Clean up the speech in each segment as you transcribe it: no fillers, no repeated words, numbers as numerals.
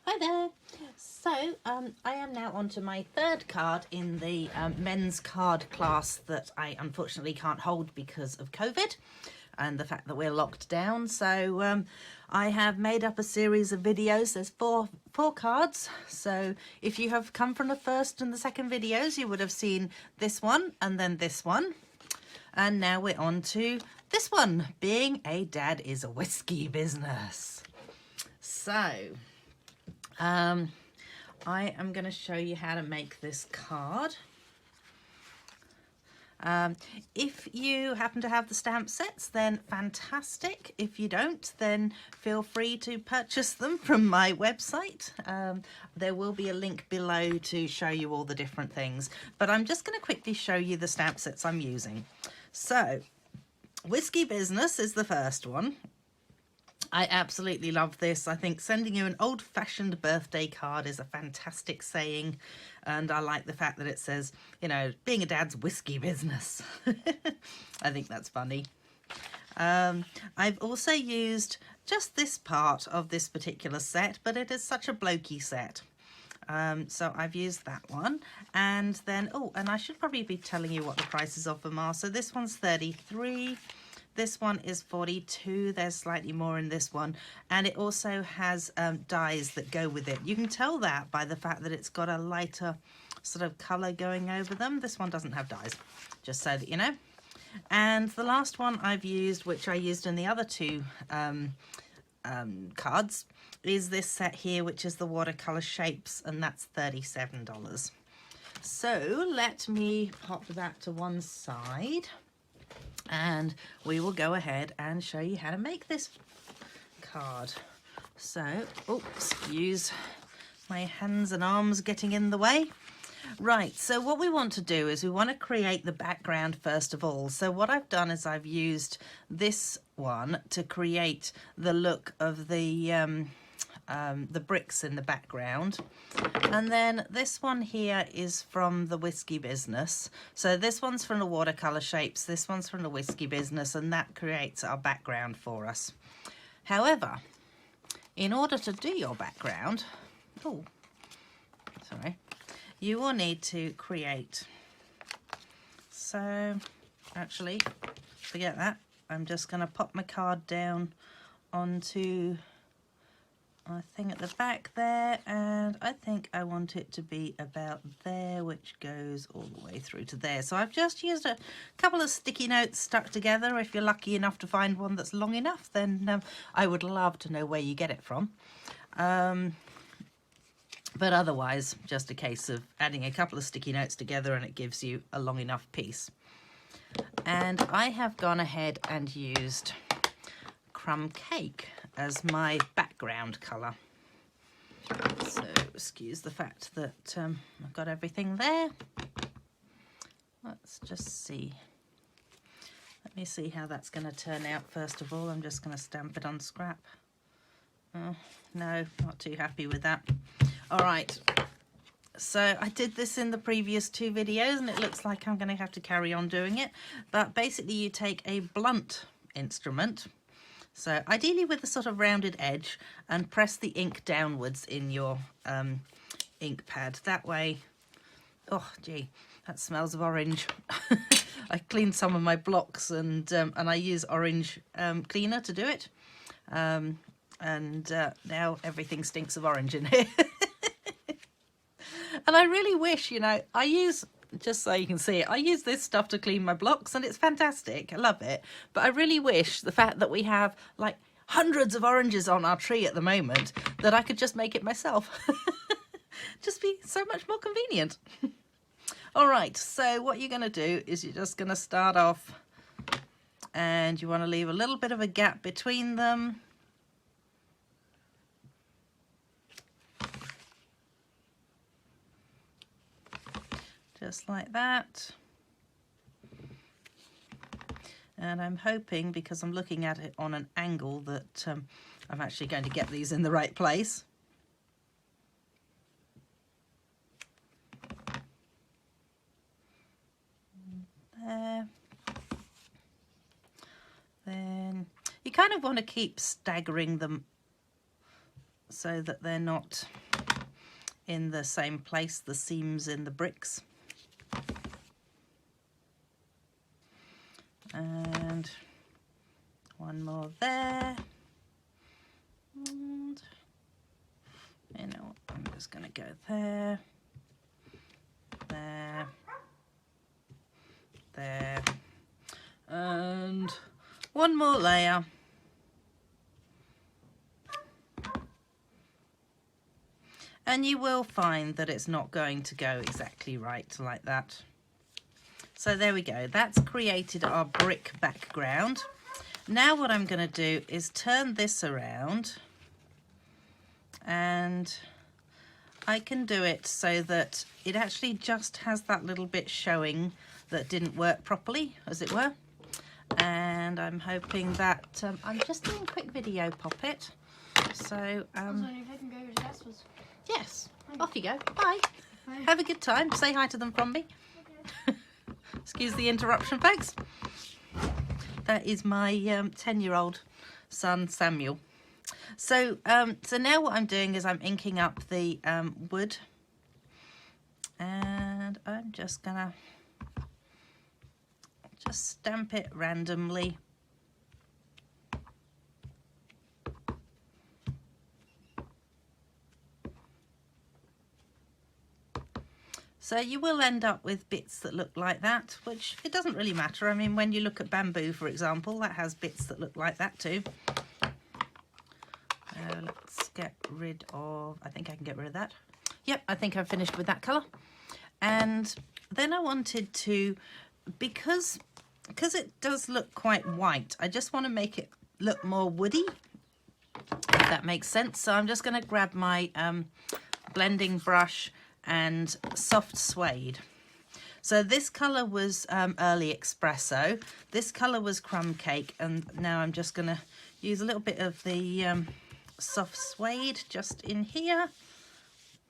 Hi there. So I am now on to my third card in the men's card class that I unfortunately can't hold because of COVID and the fact that we're locked down. So I have made up a series of videos. There's four cards. So if you have come from the first and the second videos, you would have seen this one and then this one. And now we're on to this one, Being a Dad is a Whiskey Business. So I am going to show you how to make this card. If you happen to have the stamp sets, then fantastic. If you don't, then feel free to purchase them from my website. There will be a link below to show you all the different things, but I'm just going to quickly show you the stamp sets I'm using. So, Whiskey Business is the first one. I absolutely love this. I think sending you an old-fashioned birthday card is a fantastic saying, and I like the fact that it says, you know, being a dad's whiskey business. I think that's funny. I've also used just this part of this particular set, but it is such a blokey set. So I've used that one, and then, oh, and I should probably be telling you what the prices of them are. So this one's 33. This one is 42. There's slightly more in this one, and it also has dies that go with it. You can tell that by the fact that it's got a lighter sort of colour going over them. This one doesn't have dies, just so that you know. And the last one I've used, which I used in the other two cards, is this set here, which is the watercolour shapes, and that's $37. So let me pop that to one side, and we will go ahead and show you how to make this card. So, oh, excuse my hands and arms getting in the way. Right, so what we want to do is we want to create the background first of all. So what I've done is I've used this one to create the look of the bricks in the background, and then this one here is from the Whiskey Business. So this one's from the watercolor shapes, this one's from the Whiskey Business, and that creates our background for us. However, in order to do your background, you will need to create, so actually forget that, I'm just going to pop my card down onto my thing at the back there, and I think I want it to be about there, which goes all the way through to there. So I've just used a couple of sticky notes stuck together. If you're lucky enough to find one that's long enough, then I would love to know where you get it from. But otherwise, just a case of adding a couple of sticky notes together and it gives you a long enough piece. And I have gone ahead and used Crumb Cake as my background colour. So excuse the fact that I've got everything there. Let's just see. Let me see how that's going to turn out first of all. I'm just going to stamp it on scrap. Oh, no, not too happy with that. All right. So I did this in the previous two videos and it looks like I'm going to have to carry on doing it. But basically you take a blunt instrument, so ideally with a sort of rounded edge, and press the ink downwards in your ink pad. That way, oh gee, that smells of orange. I cleaned some of my blocks and I use orange cleaner to do it. And now everything stinks of orange in here. And I really wish, you know, I use, just so you can see it, I use this stuff to clean my blocks and it's fantastic. I love it. But I really wish the fact that we have like hundreds of oranges on our tree at the moment that I could just make it myself. Just be so much more convenient. All right, so what you're going to do is you're just going to start off and you want to leave a little bit of a gap between them. Just like that. And I'm hoping, because I'm looking at it on an angle, that I'm actually going to get these in the right place. There. Then you kind of want to keep staggering them so that they're not in the same place, the seams in the bricks. And one more there. And you know, I'm just going to go there, there, there, and one more layer. And you will find that it's not going to go exactly right like that. So there we go, that's created our brick background. Now what I'm going to do is turn this around, and I can do it so that it actually just has that little bit showing that didn't work properly, as it were. And I'm hoping that I'm just doing a quick video, Poppet. So I was wondering if I can go to Jasper's. yes, off you go. Bye. Have a good time. Say hi to them from me. Okay. Excuse the interruption, folks. That is my 10-year-old son, Samuel. So, so now what I'm doing is I'm inking up the wood, and I'm just gonna stamp it randomly. So you will end up with bits that look like that, which it doesn't really matter. I mean, when you look at bamboo, for example, that has bits that look like that too. Let's get rid of, I think I can get rid of that. Yep, I think I've finished with that colour. And then I wanted to, because it does look quite white, I just want to make it look more woody, if that makes sense. So I'm just going to grab my blending brush and soft suede. So this colour was early espresso, this colour was crumb cake, and now I'm just going to use a little bit of the soft suede just in here,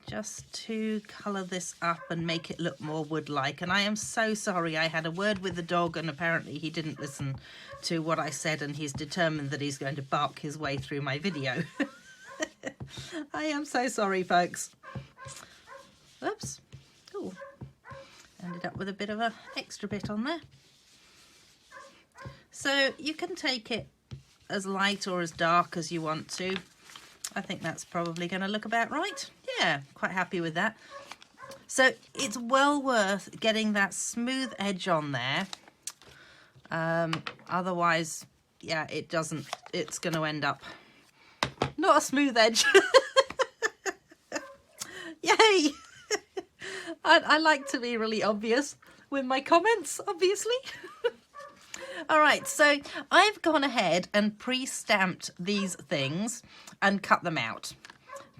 just to colour this up and make it look more wood-like. And I am so sorry, I had a word with the dog and apparently he didn't listen to what I said, and he's determined that he's going to bark his way through my video. I am so sorry, folks. Oops. Oh, ended up with a bit of an extra bit on there. So you can take it as light or as dark as you want to. I think that's probably going to look about right. Yeah, quite happy with that. So it's well worth getting that smooth edge on there. Otherwise, yeah, it's going to end up not a smooth edge. Yay! I like to be really obvious with my comments, obviously. All right, so I've gone ahead and pre-stamped these things and cut them out,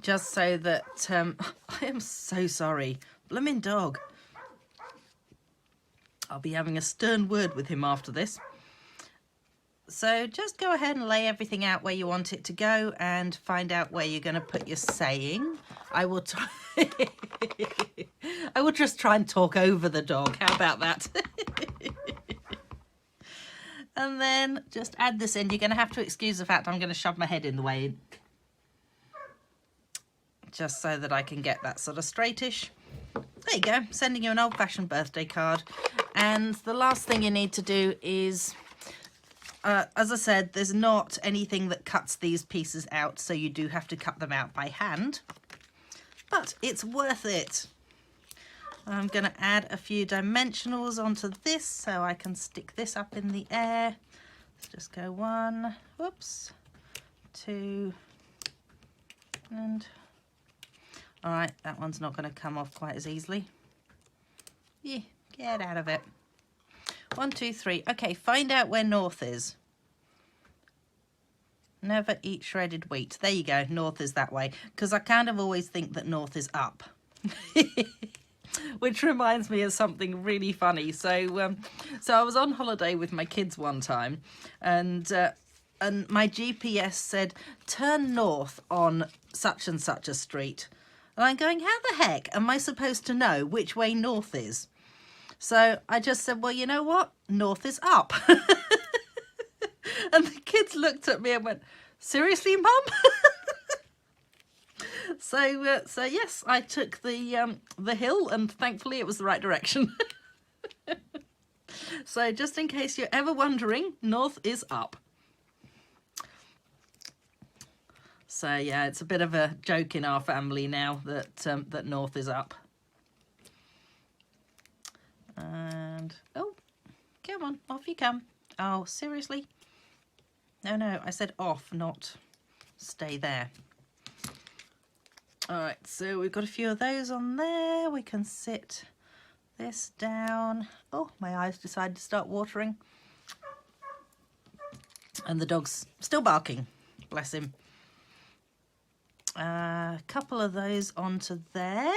just so that I am so sorry. Blooming dog. I'll be having a stern word with him after this. So just go ahead and lay everything out where you want it to go and find out where you're going to put your saying. I will try. I will just try and talk over the dog. How about that? And then just add this in. You're going to have to excuse the fact I'm going to shove my head in the way, just so that I can get that sort of straightish. There you go, sending you an old-fashioned birthday card. And the last thing you need to do is, as I said, there's not anything that cuts these pieces out, so you do have to cut them out by hand. But it's worth it. I'm going to add a few dimensionals onto this so I can stick this up in the air. Let's just go 1, whoops, 2, and all right, that one's not going to come off quite as easily. Yeah, get out of it. 1, 2, 3. Okay, find out where north is. Never eat shredded wheat. There you go, north is that way. Because I kind of always think that north is up. Which reminds me of something really funny. So I was on holiday with my kids one time, and my GPS said, turn north on such and such a street. And I'm going, how the heck am I supposed to know which way north is? So I just said, well, you know what? North is up. And the kids looked at me and went, seriously, Mum? So yes, I took the hill, and thankfully it was the right direction. So just in case you're ever wondering, north is up. So yeah, it's a bit of a joke in our family now that that north is up. And oh, come on, off you come. Oh, seriously? No, I said off, not stay there. All right, so we've got a few of those on there. We can sit this down. Oh, my eyes decided to start watering. And the dog's still barking, bless him. A couple of those onto there.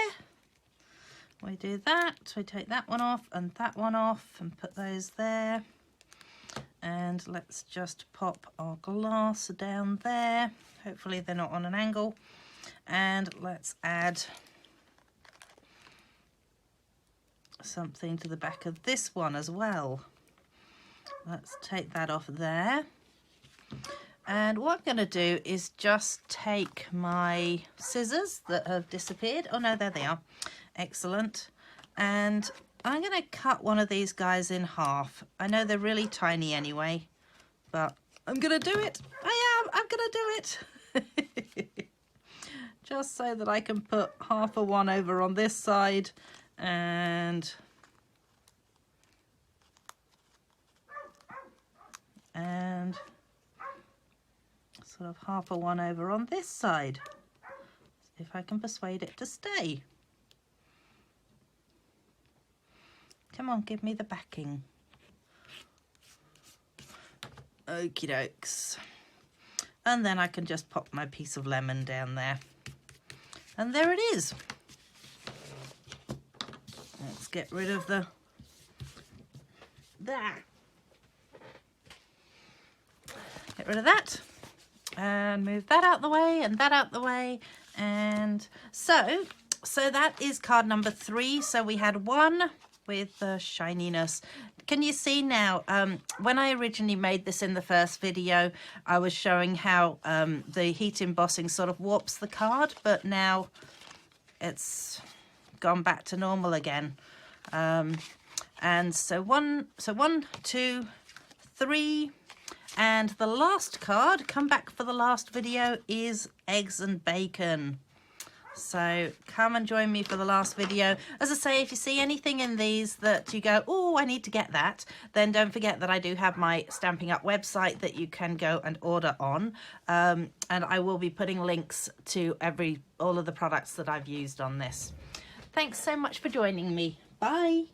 We do that, we take that one off and put those there. And let's just pop our glass down there. Hopefully they're not on an angle. And let's add something to the back of this one as well. Let's take that off there. And what I'm going to do is just take my scissors that have disappeared. Oh no, there they are. Excellent. And I'm going to cut one of these guys in half. I know they're really tiny anyway, but I'm going to do it. I'm going to do it. Just so that I can put half of one over on this side and sort of half of one over on this side. See if I can persuade it to stay. Come on, give me the backing. Okie dokes. And then I can just pop my piece of lemon down there. And there it is. Let's get rid of that. Get rid of that. And move that out the way and that out the way. And so that is card number 3. So we had one with the shininess. Can you see now, when I originally made this in the first video, I was showing how the heat embossing sort of warps the card, but now it's gone back to normal again. And so one, 2, 3, and the last card, come back for the last video, is eggs and bacon. So come and join me for the last video. As I say, if you see anything in these that you go, oh, I need to get that, then don't forget that I do have my Stampin' Up website that you can go and order on. And I will be putting links to all of the products that I've used on this. Thanks so much for joining me. Bye.